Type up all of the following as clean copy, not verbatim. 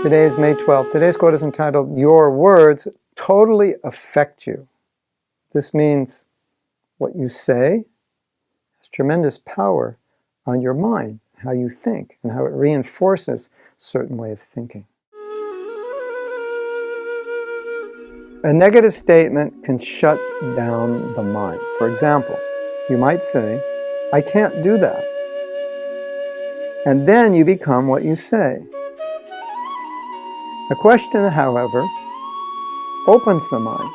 Today is May 12th. Today's quote is entitled, "Your words totally affect you." This means what you say has tremendous power on your mind, how you think, and how it reinforces a certain way of thinking. A negative statement can shut down the mind. For example, you might say, "I can't do that." And then you become what you say. A question, however, opens the mind.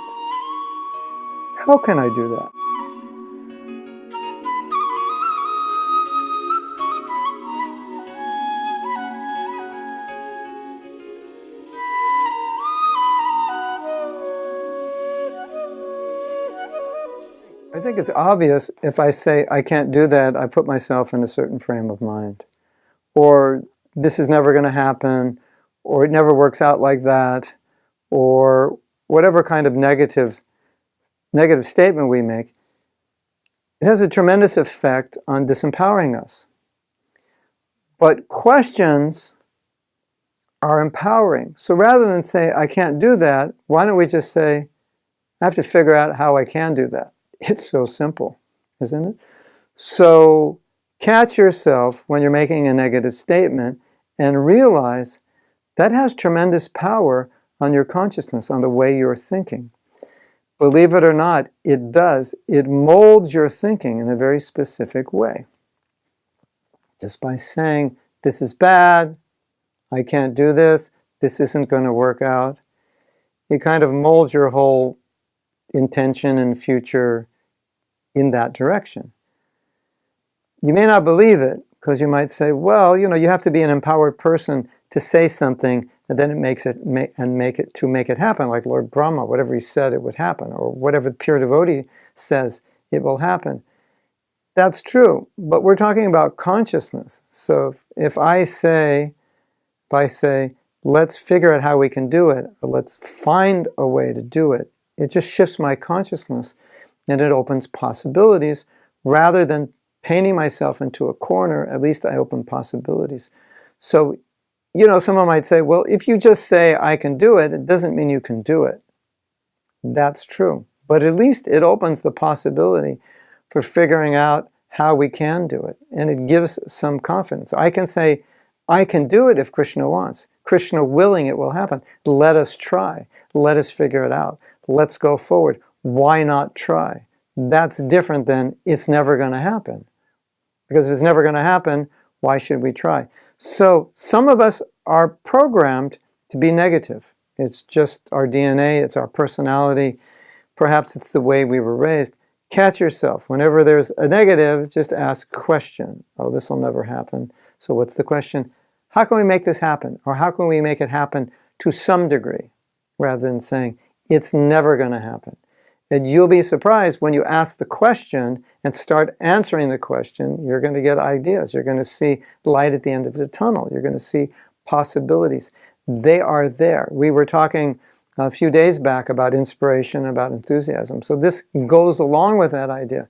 How can I do that? I think it's obvious if I say, "I can't do that," I put myself in a certain frame of mind. Or, "This is never going to happen," or, "It never works out like that," or whatever kind of negative statement we make, it has a tremendous effect on disempowering us. But questions are empowering. So rather than say, "I can't do that," why don't we just say, "I have to figure out how I can do that." It's so simple, isn't it? So catch yourself when you're making a negative statement and realize that has tremendous power on your consciousness, on the way you're thinking. Believe it or not, it does. It molds your thinking in a very specific way. Just by saying, "This is bad, I can't do this, this isn't going to work out," it kind of molds your whole intention and future in that direction. You may not believe it, because you might say, "Well, you have to be an empowered person to say something, and then make it happen, like Lord Brahma, whatever he said, it would happen, or whatever the pure devotee says, it will happen." That's true, but we're talking about consciousness. So if I say, "Let's figure out how we can do it," or "Let's find a way to do it," it just shifts my consciousness, and it opens possibilities. Rather than painting myself into a corner, at least I open possibilities. So, someone might say, "Well, if you just say, 'I can do it,' it doesn't mean you can do it." That's true. But at least it opens the possibility for figuring out how we can do it. And it gives some confidence. I can say, "I can do it if Krishna wants. Krishna willing, it will happen. Let us try. Let us figure it out. Let's go forward. Why not try?" That's different than, "It's never going to happen." Because if it's never going to happen, why should we try? So some of us are programmed to be negative. It's just our DNA, it's our personality. Perhaps it's the way we were raised. Catch yourself. Whenever there's a negative, just ask a question. "Oh, this will never happen." So what's the question? How can we make this happen? Or how can we make it happen to some degree? Rather than saying, "It's never going to happen." And you'll be surprised when you ask the question and start answering the question, you're going to get ideas. You're going to see light at the end of the tunnel. You're going to see possibilities. They are there. We were talking a few days back about inspiration, about enthusiasm. So this goes along with that idea.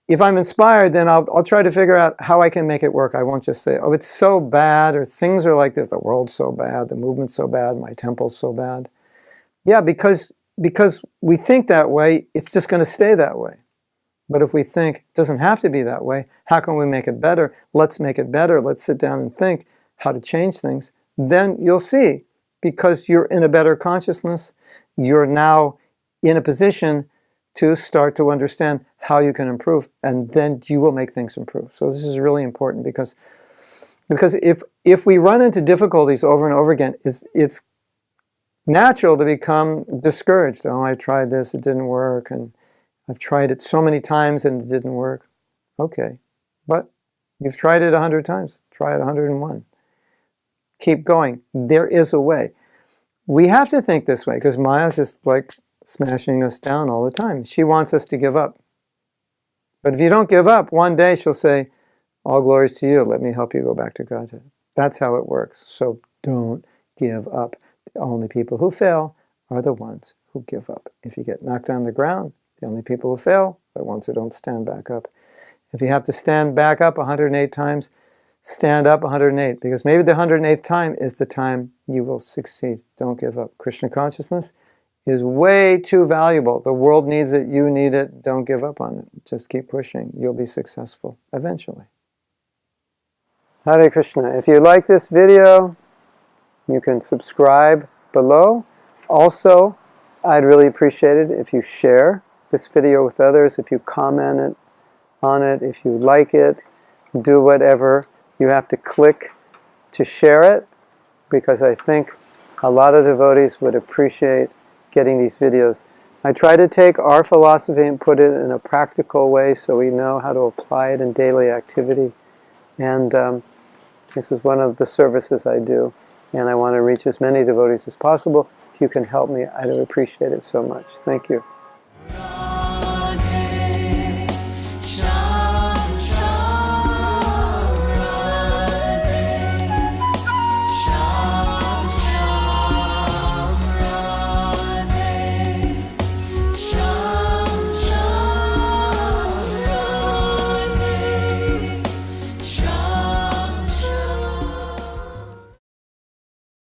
If I'm inspired, then I'll try to figure out how I can make it work. I won't just say, "Oh, it's so bad," or "Things are like this, the world's so bad, the movement's so bad, my temple's so bad." Yeah, because we think that way, it's just going to stay that way. But if we think it doesn't have to be that way, how can we make it better? Let's make it better. Let's sit down and think how to change things. Then you'll see, because you're in a better consciousness, you're now in a position to start to understand how you can improve, and then you will make things improve. So this is really important, because if we run into difficulties over and over again, it's natural to become discouraged. "Oh, I tried this, it didn't work, and I've tried it so many times and it didn't work." Okay, but you've tried it 100 times. Try it 101. Keep going. There is a way. We have to think this way, because Maya's just like smashing us down all the time. She wants us to give up. But if you don't give up, one day she'll say, "All glories to you. Let me help you go back to Godhead." That's how it works. So don't give up. The only people who fail are the ones who give up. If you get knocked on the ground, the only people who fail are the ones who don't stand back up. If you have to stand back up 108 times, stand up 108, because maybe the 108th time is the time you will succeed. Don't give up. Krishna consciousness is way too valuable. The world needs it. You need it. Don't give up on it. Just keep pushing. You'll be successful eventually. Hare Krishna. If you like this video, you can subscribe below. Also, I'd really appreciate it if you share this video with others, if you comment on it, if you like it, do whatever. You have to click to share it, because I think a lot of devotees would appreciate getting these videos. I try to take our philosophy and put it in a practical way so we know how to apply it in daily activity. And this is one of the services I do. And I want to reach as many devotees as possible. If you can help me, I'd appreciate it so much. Thank you.